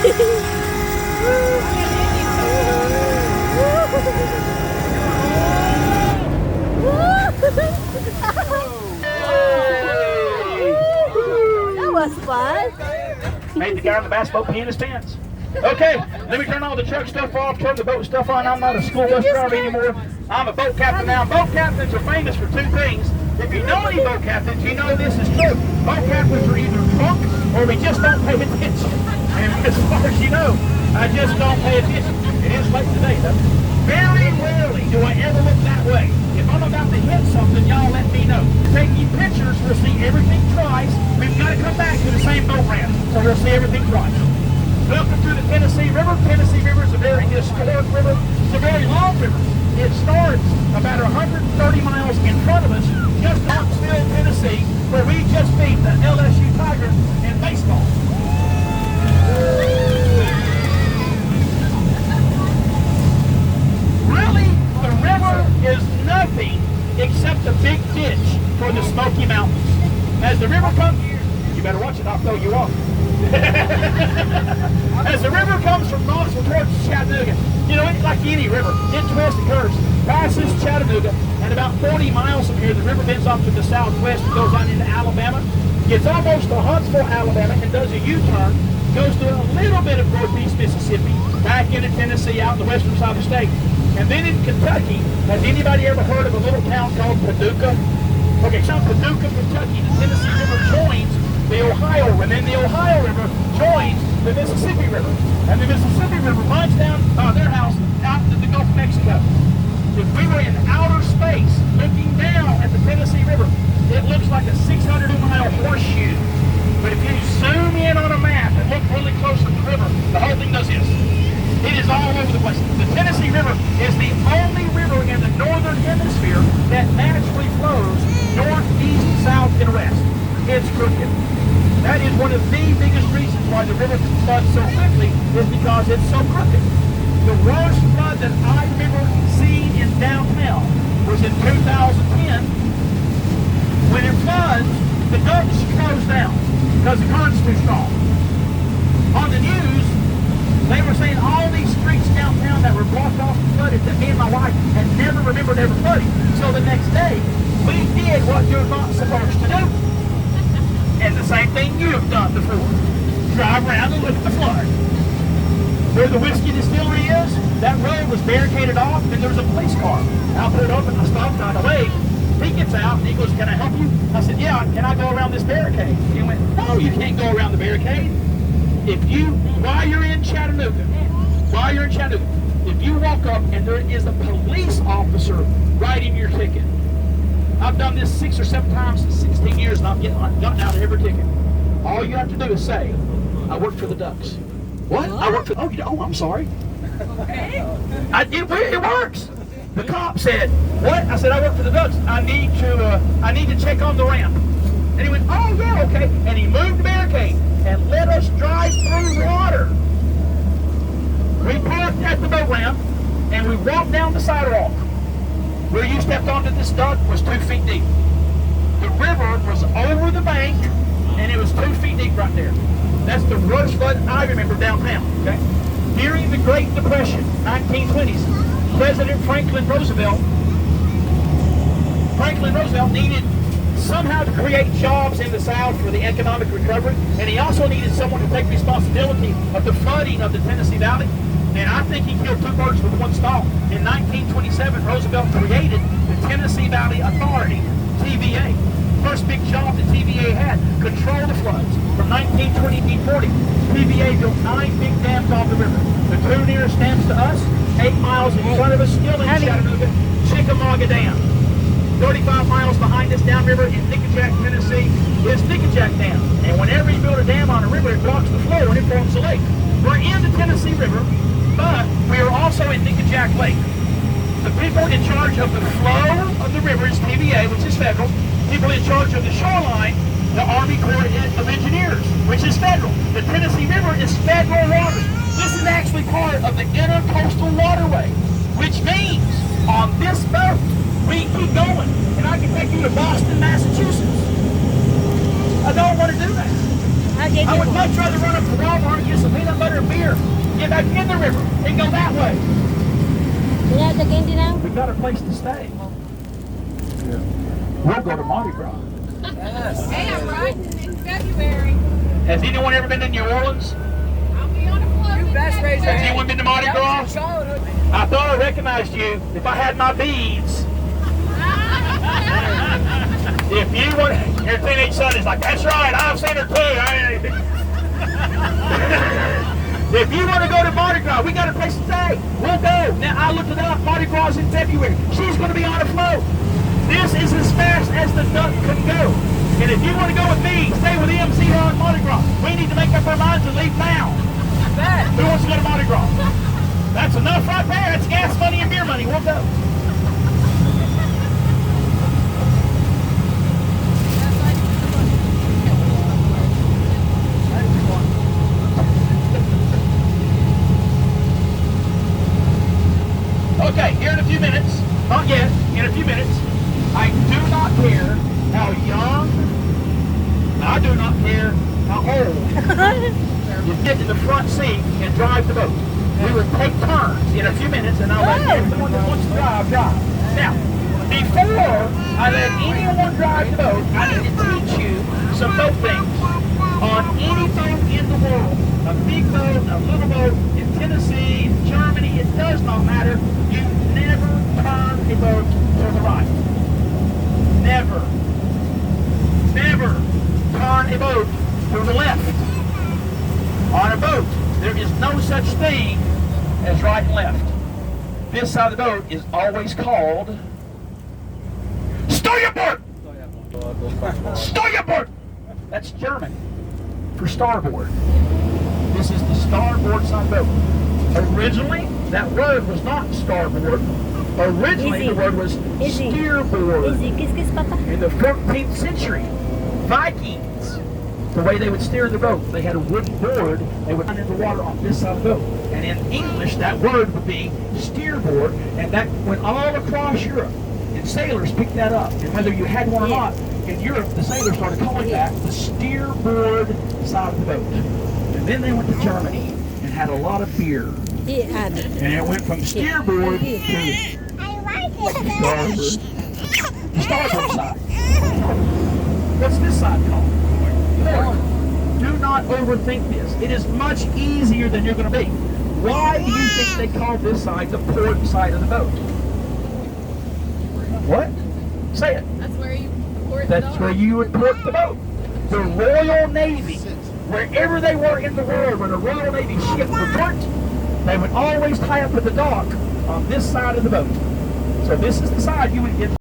That was fun. Made the guy on the bass boat pee in his pants. Okay, let me turn all the truck stuff off, turn the boat stuff on. I'm not a school bus driver anymore. I'm a boat captain now. Boat captains are famous for two things. If you know any boat captains, you know this is true. Boat captains are either drunk or we just don't pay attention. And as far as you know, I just don't pay attention. It is late today, though. Very rarely do I ever look that way. If I'm about to hit something, y'all let me know. Taking pictures, we'll see everything twice. We've got to come back to the same boat ramp, so we'll see everything twice. Welcome to the Tennessee River. Tennessee River is a very historic river. It's a very long river. It starts about 130 miles in front of us, just in Knoxville, Tennessee, where we just beat the LSU Tigers in baseball. Really, the river is nothing except a big ditch for the Smoky Mountains. As the river comes, you better watch it, I'll throw you off. As the river comes from Knoxville towards Chattanooga, you know, it's like any river. It twists and curves, passes Chattanooga, and about 40 miles from here, the river bends off to the southwest and goes on into Alabama. Gets almost to Huntsville, Alabama, and does a U-turn, goes to a little bit of northeast Mississippi, back into Tennessee, out the western side of the state. And then in Kentucky, has anybody ever heard of a little town called Paducah? Okay, so Paducah, Kentucky, the Tennessee River joins the Ohio River, and then the Ohio River joins the Mississippi River. And the Mississippi River runs down their house out to the Gulf of Mexico. If we were in outer space looking down at the Tennessee River, it looks like a 600-mile horseshoe. But if you zoom in on a map and look really close at the river, the whole thing does this. It is all over the place. The Tennessee River is the only river in the northern hemisphere that naturally flows north, east, south, and west. It's crooked. That is one of the biggest reasons why the river floods so quickly, is because it's so crooked. The worst flood that I remember seeing in downtown was in 2010. When it floods, the ducts close down because the current's too strong. On the news, they were saying all these streets downtown that were blocked off and flooded that me and my wife had never remembered ever flooding. So the next day, we did what you're not supposed to do. And the same thing you've done before. Drive around and look at the flood. Where the whiskey distillery is, that road was barricaded off and there was a police car. I pulled up and I stopped trying to wave. He gets out and he goes, "Can I help you?" I said, "Yeah, can I go around this barricade?" He went, "No, you can't go around the barricade. While you're in Chattanooga, if you walk up and there is a police officer writing your ticket." I've done this 6 or 7 times in 16 years and I've gotten out of every ticket. All you have to do is say, "I work for the Ducks." What? I work for, oh, I'm sorry. It works. The cop said, "What?" I said, "I work for the Ducks. I need to check on the ramp." And he went, "Oh yeah, okay." And he moved the barricade and let us drive through water. We parked at the boat ramp and we walked down the sidewalk. Where you stepped onto this duck was 2 feet deep. The river was over the bank and it was 2 feet deep right there. That's the worst flood I remember downtown. Okay? During the Great Depression, 1920s, President Franklin Roosevelt needed somehow to create jobs in the South for the economic recovery, and he also needed someone to take responsibility of the flooding of the Tennessee Valley. And I think he killed 2 birds with 1 stone. In 1927, Roosevelt created the Tennessee Valley Authority, TVA. First big job that TVA had, control the floods. From 1920 to 1940, TVA built 9 big dams off the river. The 2 nearest dams to us, 8 miles in front of us, still in Chattanooga, Chickamauga Dam. 35 miles behind us downriver in Nickajack, Tennessee, is Nickajack Dam. And whenever you build a dam on a river, it blocks the flow and it forms a lake. We're in the Tennessee River, but we are also in Nickajack Lake. The people in charge of the flow of the river is TVA, which is federal. People in charge of the shoreline, the Army Corps of Engineers, which is federal. The Tennessee River is federal water. This is actually part of the intercoastal waterway, which means on this boat, we keep going, and I can take you to Boston, Massachusetts. I don't want to do that. I would much rather run up to Walmart and get some peanut butter and beer here. Get back in the river and go that way. Yeah, the candy now. We got a place to stay. We'll go to Mardi Gras. Yes. Hey, I'm right in February. Has anyone ever been to New Orleans? I'll be on a float. You best raise your Has hand. anyone been to Mardi Gras? I thought I recognized you if I had my beads. If you want, your teenage son is like, that's right, I've seen her too. If you want to go to Mardi Gras, we got a place to stay. We'll go. Now, I looked it up. Mardi Gras is in February. She's going to be on a float. This is as fast as the duck can go. And if you want to go with me, stay with him, see her on Mardi Gras. We need to make up our minds and leave now. Who wants to go to Mardi Gras? That's enough right there. That's gas money and beer money. We'll go. Okay, here in a few minutes, not yet, in a few minutes, I do not care how young, I do not care how old you get in the front seat and drive the boat. We would take turns in a few minutes and I'll let everyone that wants to drive. Now, before I let anyone drive the boat, I need to teach you some boat things. On any boat in the world, a big boat, a little boat, in Tennessee, in Germany, it does not matter. You never turn a boat to the right. Never. Never turn a boat to the left. On a boat, there is no such thing as right and left. This side of the boat is always called Steuerbord! Steuerbord! That's German for starboard. This is the starboard side of the boat. Originally, that word was not starboard. Originally, the word was steerboard. In the 14th century, Vikings, the way they would steer the boat, they had a wooden board, they would run in the water on this side of the boat. And in English, that word would be steerboard, and that went all across Europe. And sailors picked that up. And whether you had one or not, in Europe, the sailors started calling that the steerboard side of the boat. And then they went to Germany and had a lot of beer. And it went from steerboard to starboard side. What's this side called? Port. Do not overthink this. It is much easier than you're going to be. Why do you think they call this side the port side of the boat? What? Say it. That's where you port That's where you would port the boat. The Royal Navy, wherever they were in the world, when a Royal Navy ship would port, they would always tie up at the dock on this side of the boat. So this is the side you would get